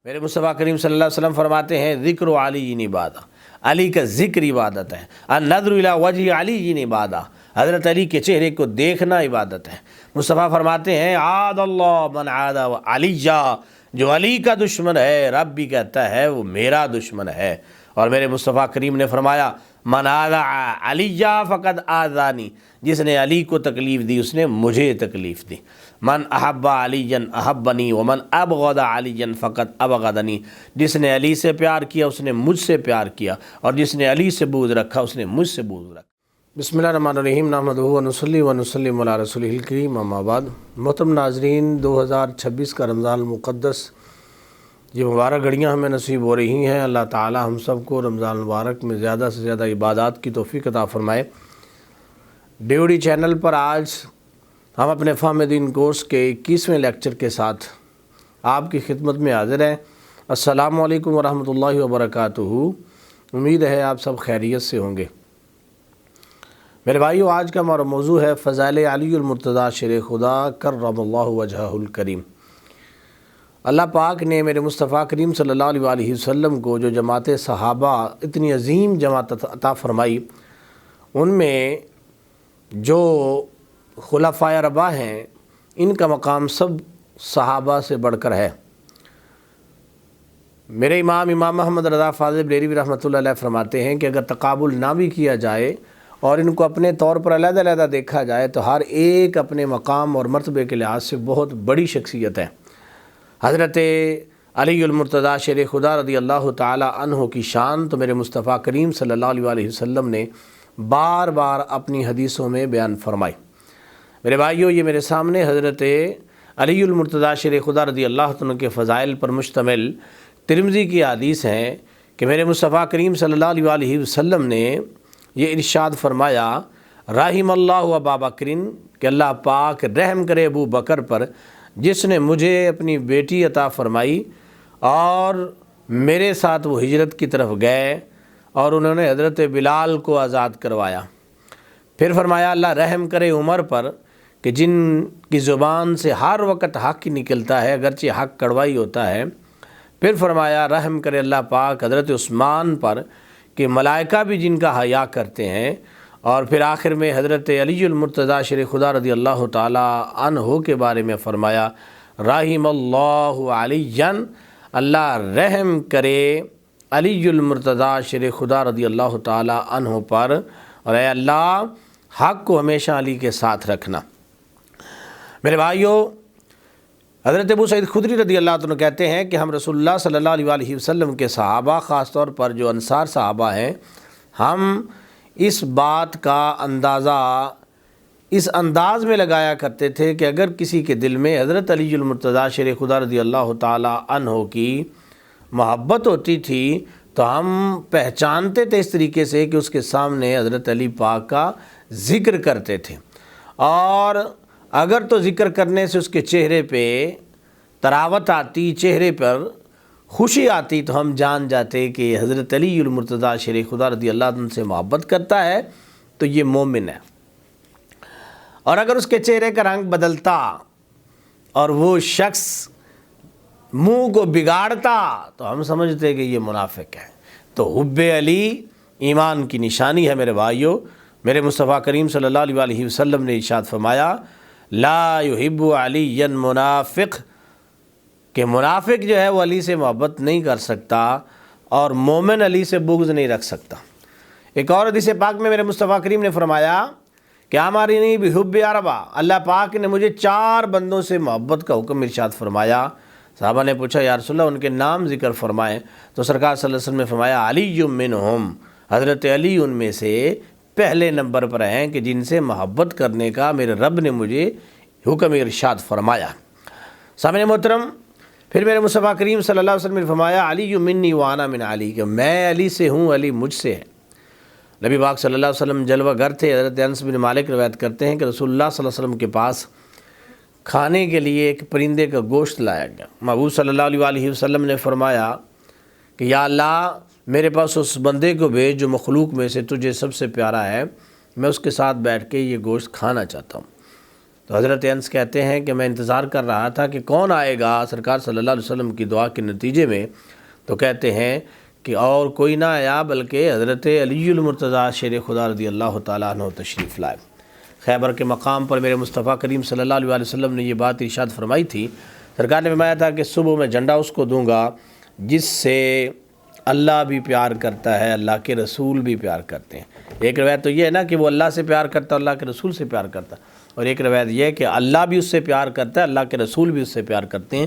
میرے مصطفیٰ کریم صلی اللہ علیہ وسلم فرماتے ہیں ذکر علی عبادہ، علی کا ذکر عبادت ہے، النظر الی وجہ علی عبادہ، حضرت علی کے چہرے کو دیکھنا عبادت ہے۔ مصطفیٰ فرماتے ہیں عاد اللہ من عاد علی، جو علی کا دشمن ہے رب بھی کہتا ہے وہ میرا دشمن ہے۔ اور میرے مصطفیٰ کریم نے فرمایا من عاد علی فقد آذانی، جس نے علی کو تکلیف دی اس نے مجھے تکلیف دی۔ من احب علی احبنی ومن ابغض علی فقد ابغضنی، جس نے علی سے پیار کیا اس نے مجھ سے پیار کیا، اور جس نے علی سے بغض رکھا اس نے مجھ سے بغض رکھا۔ بسم اللہ الرحمن الرحیم، نحمدہ ونصلی ونسلم علی رسولہ الکریم، اما بعد۔ محترم ناظرین، 2026 کا رمضان المقدس یہ مبارک گھڑیاں ہمیں نصیب ہو رہی ہیں۔ اللہ تعالی ہم سب کو رمضان المبارک میں زیادہ سے زیادہ عبادات کی توفیق عطا فرمائے۔ ڈیوڈی چینل پر آج ہم اپنے فہم دین کورس کے 21ویں لیکچر کے ساتھ آپ کی خدمت میں حاضر ہیں۔ السلام علیکم ورحمۃ اللہ وبرکاتہ۔ امید ہے آپ سب خیریت سے ہوں گے۔ میرے بھائیو، آج کا ہمارا موضوع ہے فضائل علی المرتضیٰ شیر خدا کرم اللہ وجہہ الکریم۔ اللہ پاک نے میرے مصطفیٰ کریم صلی اللہ علیہ وسلم کو جو جماعت صحابہ اتنی عظیم جماعت عطا فرمائی، ان میں جو خلفائے اربعہ ہیں ان کا مقام سب صحابہ سے بڑھ کر ہے۔ میرے امام محمد رضا فاضل بریلوی رحمۃ اللہ علیہ فرماتے ہیں کہ اگر تقابل نہ بھی کیا جائے اور ان کو اپنے طور پر علیحدہ علیحدہ دیکھا جائے تو ہر ایک اپنے مقام اور مرتبے کے لحاظ سے بہت بڑی شخصیت ہے۔ حضرت علی المرتضیٰ شیر خدا رضی اللہ تعالی عنہ کی شان تو میرے مصطفیٰ کریم صلی اللہ علیہ وسلم نے بار بار اپنی حدیثوں میں بیان فرمائی۔ میرے بھائیوں، یہ میرے سامنے حضرت علی المرتضیٰ شیر خدا رضی اللہ عنہ کے فضائل پر مشتمل ترمذی کی حدیث ہیں کہ میرے مصطفیٰ کریم صلی اللہ علیہ وسلم نے یہ ارشاد فرمایا رحم اللہ ابا بکرین، کہ اللہ پاک رحم کرے ابو بکر پر جس نے مجھے اپنی بیٹی عطا فرمائی اور میرے ساتھ وہ ہجرت کی طرف گئے اور انہوں نے حضرت بلال کو آزاد کروایا۔ پھر فرمایا اللہ رحم کرے عمر پر کہ جن کی زبان سے ہر وقت حق ہی نکلتا ہے اگرچہ حق کڑوائی ہوتا ہے۔ پھر فرمایا رحم کرے اللہ پاک حضرت عثمان پر کہ ملائکہ بھی جن کا حیا کرتے ہیں۔ اور پھر آخر میں حضرت علی المرتضیٰ شیر خدا رضی اللہ تعالی عنہ کے بارے میں فرمایا رحم اللہ علی، اللہ رحم کرے علی المرتضیٰ شیر خدا رضی اللہ تعالی عنہ پر، اور اے اللہ حق کو ہمیشہ علی کے ساتھ رکھنا۔ میرے بھائیوں، حضرت ابو سعید خدری رضی اللہ عنہ کہتے ہیں کہ ہم رسول اللہ صلی اللہ علیہ وسلم کے صحابہ، خاص طور پر جو انصار صحابہ ہیں، ہم اس بات کا اندازہ اس انداز میں لگایا کرتے تھے کہ اگر کسی کے دل میں حضرت علی المرتضیٰ شیر خدا رضی اللہ تعالی عنہ کی محبت ہوتی تھی تو ہم پہچانتے تھے اس طریقے سے کہ اس کے سامنے حضرت علی پاک کا ذکر کرتے تھے، اور اگر تو ذکر کرنے سے اس کے چہرے پہ طراوت آتی، چہرے پر خوشی آتی، تو ہم جان جاتے کہ حضرت علی المرتضیٰ شیر خدا رضی اللہ عنہ سے محبت کرتا ہے تو یہ مومن ہے۔ اور اگر اس کے چہرے کا رنگ بدلتا اور وہ شخص منہ کو بگاڑتا تو ہم سمجھتے کہ یہ منافق ہے۔ تو حب علی ایمان کی نشانی ہے۔ میرے بھائیوں، میرے مصطفیٰ کریم صلی اللہ علیہ وسلم نے ارشاد فرمایا لا یحب علی منافق، کہ منافق جو ہے وہ علی سے محبت نہیں کر سکتا اور مومن علی سے بغض نہیں رکھ سکتا۔ ایک اور حدیث پاک میں میرے مصطفیٰ کریم نے فرمایا کہ ہماری نہیں بحب اربعہ، اللہ پاک نے مجھے 4 بندوں سے محبت کا حکم ارشاد فرمایا۔ صحابہ نے پوچھا یا رسول اللہ ان کے نام ذکر فرمائیں، تو سرکار صلی اللہ علیہ وسلم نے فرمایا علی منہم، حضرت علی ان میں سے پہلے نمبر پر ہیں کہ جن سے محبت کرنے کا میرے رب نے مجھے حکم ارشاد فرمایا۔ سامعین محترم، پھر میرے مصطفیٰ کریم صلی اللہ علیہ وسلم نے فرمایا علی منی وانا من علی، کہ میں علی سے ہوں، علی مجھ سے ہے۔ نبی پاک صلی اللہ علیہ وسلم جلوہ گر تھے۔ حضرت انس بن مالک روایت کرتے ہیں کہ رسول اللہ صلی اللہ علیہ وسلم کے پاس کھانے کے لیے ایک پرندے کا گوشت لایا گیا۔ محبوب صلی اللہ علیہ وسلم نے فرمایا کہ یا اللہ میرے پاس اس بندے کو بھیج جو مخلوق میں سے تجھے سب سے پیارا ہے، میں اس کے ساتھ بیٹھ کے یہ گوشت کھانا چاہتا ہوں۔ تو حضرت انس کہتے ہیں کہ میں انتظار کر رہا تھا کہ کون آئے گا سرکار صلی اللہ علیہ وسلم کی دعا کے نتیجے میں، تو کہتے ہیں کہ اور کوئی نہ آیا بلکہ حضرت علی المرتضیٰ شیر خدا رضی اللہ تعالیٰ عنہ تشریف لائے۔ خیبر کے مقام پر میرے مصطفیٰ کریم صلی اللہ علیہ وسلم نے یہ بات ارشاد فرمائی تھی۔ سرکار نے فرمایا تھا کہ صبح میں جھنڈا اس کو دوں گا جس سے اللہ بھی پیار کرتا ہے، اللہ کے رسول بھی پیار کرتے ہیں۔ ایک روایت تو یہ ہے نا کہ وہ اللہ سے پیار کرتا ہے، اللہ کے رسول سے پیار کرتا ہے، اور ایک روایت یہ ہے کہ اللہ بھی اس سے پیار کرتا ہے، اللہ کے رسول بھی اس سے پیار کرتے ہیں۔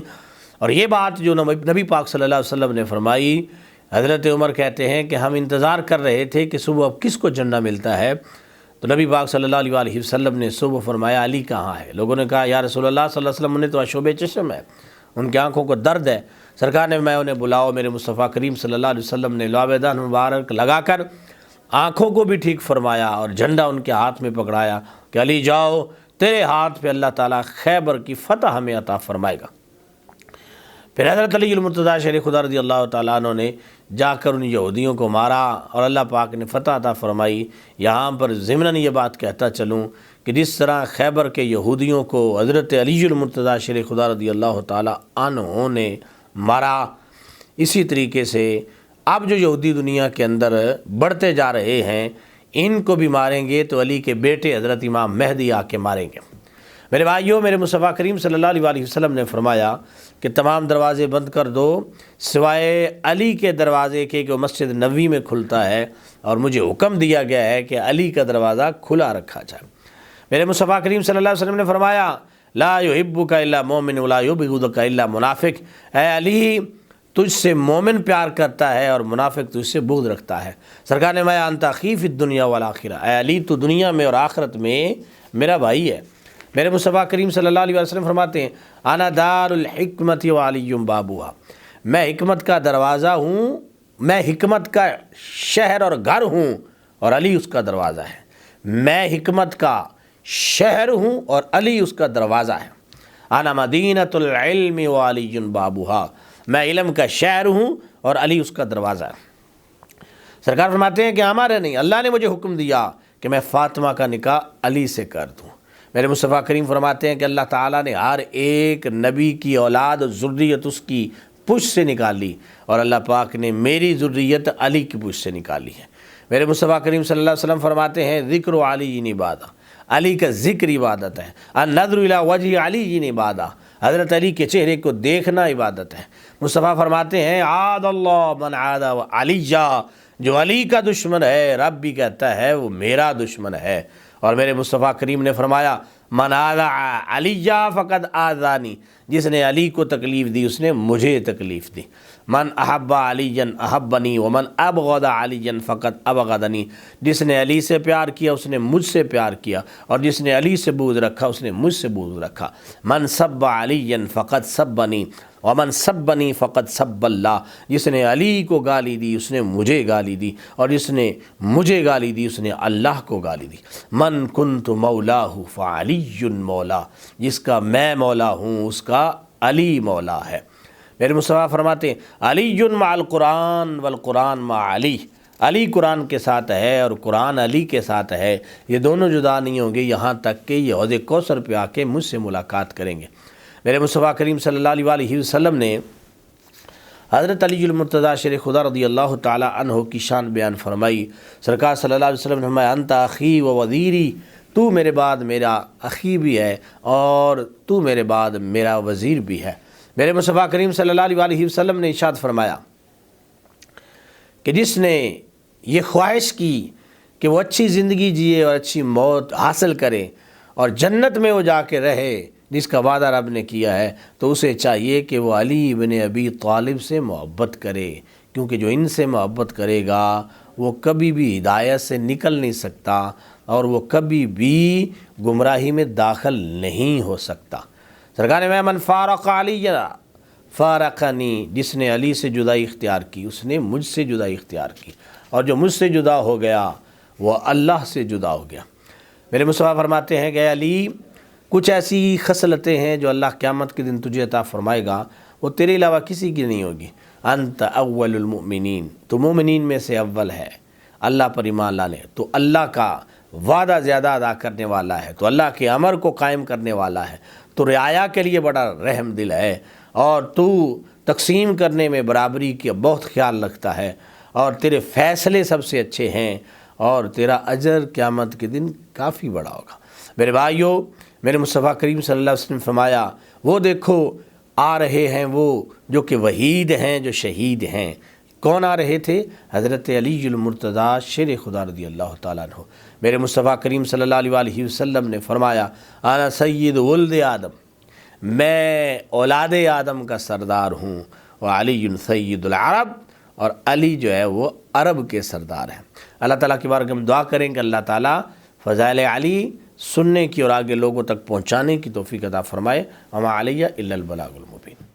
اور یہ بات جو نبی پاک صلی اللہ علیہ وسلم نے فرمائی، حضرت عمر کہتے ہیں کہ ہم انتظار کر رہے تھے کہ صبح اب کس کو جھنڈا ملتا ہے، تو نبی پاک صلی اللہ علیہ وسلم نے صبح فرمایا علی کہاں ہے؟ لوگوں نے کہا یا رسول اللہ صلی اللہ علیہ وسلم انہیں تو اشوب چشم ہے، ان کی آنکھوں کو درد ہے۔ سرکار نے میں انہیں بلاؤ، میرے مصطفیٰ کریم صلی اللہ علیہ وسلم نے لعابدان مبارک لگا کر آنکھوں کو بھی ٹھیک فرمایا اور جھنڈا ان کے ہاتھ میں پکڑایا کہ علی جاؤ، تیرے ہاتھ پہ اللہ تعالیٰ خیبر کی فتح ہمیں عطا فرمائے گا۔ پھر حضرت علی المرتضیٰ شیر خدا رضی اللہ تعالیٰ عنہ نے جا کر ان یہودیوں کو مارا اور اللہ پاک نے فتح عطا فرمائی۔ یہاں پر ضمناً یہ بات کہتا چلوں کہ جس طرح خیبر کے یہودیوں کو حضرت علی المرتضیٰ شیر خدا رضی اللہ تعالیٰ عنہ نے مارا، اسی طریقے سے اب جو یہودی دنیا کے اندر بڑھتے جا رہے ہیں ان کو بھی ماریں گے تو علی کے بیٹے حضرت امام مہدی آ کے ماریں گے۔ میرے بھائیوں، میرے مصطفیٰ کریم صلی اللہ علیہ وسلم نے فرمایا کہ تمام دروازے بند کر دو سوائے علی کے دروازے کے کہ وہ مسجد نبوی میں کھلتا ہے، اور مجھے حکم دیا گیا ہے کہ علی کا دروازہ کھلا رکھا جائے۔ میرے مصطفیٰ کریم صلی اللہ علیہ وسلم نے فرمایا لا یحبک الا مومن ولا یبغضک الا منافق، اے علی تجھ سے مومن پیار کرتا ہے اور منافق تجھ سے بغض رکھتا ہے۔ سرکار نے فرمایا انت اخی فی الدنیا والآخرہ، اے علی تو دنیا میں اور آخرت میں میرا بھائی ہے۔ میرے مصطفیٰ کریم صلی اللہ علیہ وسلم فرماتے ہیں انا دار الحکمت وعلی بابوہا، میں حکمت کا دروازہ ہوں، میں حکمت کا شہر اور گھر ہوں اور علی اس کا دروازہ ہے۔ میں حکمت کا شہر ہوں اور علی اس کا دروازہ ہے۔ انا مدینۃ العلم وعلی بابوہا، میں علم کا شہر ہوں اور علی اس کا دروازہ ہے۔ سرکار فرماتے ہیں کہ ہمارے نہیں، اللہ نے مجھے حکم دیا کہ میں فاطمہ کا نکاح علی سے کر دوں۔ میرے مصطفیٰ کریم فرماتے ہیں کہ اللہ تعالیٰ نے ہر ایک نبی کی اولاد اور ذریت اس کی پشت سے نکالی، اور اللہ پاک نے میری ذریت علی کی پشت سے نکالی ہے۔ میرے مصطفیٰ کریم صلی اللہ علیہ وسلم فرماتے ہیں ذکر علی عبادہ، علی کا ذکر عبادت ہے۔ النظر الی وجہ علی عبادہ، حضرت علی کے چہرے کو دیکھنا عبادت ہے۔ مصطفیٰ فرماتے ہیں عاد اللہ من عاد علی، جو علی کا دشمن ہے رب بھی کہتا ہے وہ میرا دشمن ہے۔ اور میرے مصطفیٰ کریم نے فرمایا من آذى علی فقد آذانی، جس نے علی کو تکلیف دی اس نے مجھے تکلیف دی۔ من احب علی احبنی ومن ابغض علی فقد ابغضنی، جس نے علی سے پیار کیا اس نے مجھ سے پیار کیا، اور جس نے علی سے بغض رکھا اس نے مجھ سے بغض رکھا۔ من سب علی فقد سبنی ومن سبنی فقد سب اللہ، جس نے علی کو گالی دی اس نے مجھے گالی دی، اور جس نے مجھے گالی دی اس نے اللہ کو گالی دی۔ من کنت مولاہ فعلی مولا، جس کا میں مولا ہوں اس کا علی مولا ہے۔ میرے مصطفیٰ فرماتے ہیں علی مع القرآن والقرآن مع علی، علی قرآن کے ساتھ ہے اور قرآن علی کے ساتھ ہے، یہ دونوں جدا نہیں ہوں گے یہاں تک کہ یہ حوض کوثر پہ آ کے مجھ سے ملاقات کریں گے۔ میرے مصطفیٰ کریم صلی اللہ علیہ وسلم نے حضرت علی المرتضیٰ شیر خدا رضی اللہ تعالیٰ عنہ کی شان بیان فرمائی۔ سرکار صلی اللہ علیہ وسلم نے فرمایا انت اخی و وزیری، تو میرے بعد میرا اخی بھی ہے اور تو میرے بعد میرا وزیر بھی ہے۔ میرے مصطفیٰ کریم صلی اللہ علیہ وسلم نے ارشاد فرمایا کہ جس نے یہ خواہش کی کہ وہ اچھی زندگی جیے اور اچھی موت حاصل کرے اور جنت میں وہ جا کے رہے جس کا وعدہ رب نے کیا ہے، تو اسے چاہیے کہ وہ علی بن ابی طالب سے محبت کرے، کیونکہ جو ان سے محبت کرے گا وہ کبھی بھی ہدایت سے نکل نہیں سکتا اور وہ کبھی بھی گمراہی میں داخل نہیں ہو سکتا۔ سرکار نے من فارق علی فارقنی، جس نے علی سے جدائی اختیار کی اس نے مجھ سے جدائی اختیار کی، اور جو مجھ سے جدا ہو گیا وہ اللہ سے جدا ہو گیا۔ میرے مصطفیٰ فرماتے ہیں کہ علی کچھ ایسی خصلتیں ہیں جو اللہ قیامت کے دن تجھے عطا فرمائے گا، وہ تیرے علاوہ کسی کی نہیں ہوگی۔ انت اول المؤمنین، تو مومنین میں سے اول ہے، اللہ پر ایمان لانے، تو اللہ کا وعدہ زیادہ ادا کرنے والا ہے، تو اللہ کے امر کو قائم کرنے والا ہے، تو رعایا کے لیے بڑا رحم دل ہے، اور تو تقسیم کرنے میں برابری کی بہت خیال رکھتا ہے، اور تیرے فیصلے سب سے اچھے ہیں، اور تیرا اجر قیامت کے دن کافی بڑا ہوگا۔ میرے بھائیوں، میرے مصطفیٰ کریم صلی اللہ علیہ وسلم نے فرمایا وہ دیکھو آ رہے ہیں وہ جو کہ وحید ہیں، جو شہید ہیں۔ کون آ رہے تھے؟ حضرت علی المرتضیٰ شیر خدا رضی اللہ تعالیٰ عنہ۔ میرے مصطفیٰ کریم صلی اللہ علیہ وسلم نے فرمایا انا سید ولد آدم، میں اولاد آدم کا سردار ہوں، وعلی سید العرب، اور علی جو ہے وہ عرب کے سردار ہیں۔ اللہ تعالیٰ کی بارگاہ میں ہم دعا کریں کہ اللہ تعالیٰ فضائل علی سننے کی اور آگے لوگوں تک پہنچانے کی توفیق عطا فرمائے۔ وما علیہ الا البلاغ المبین۔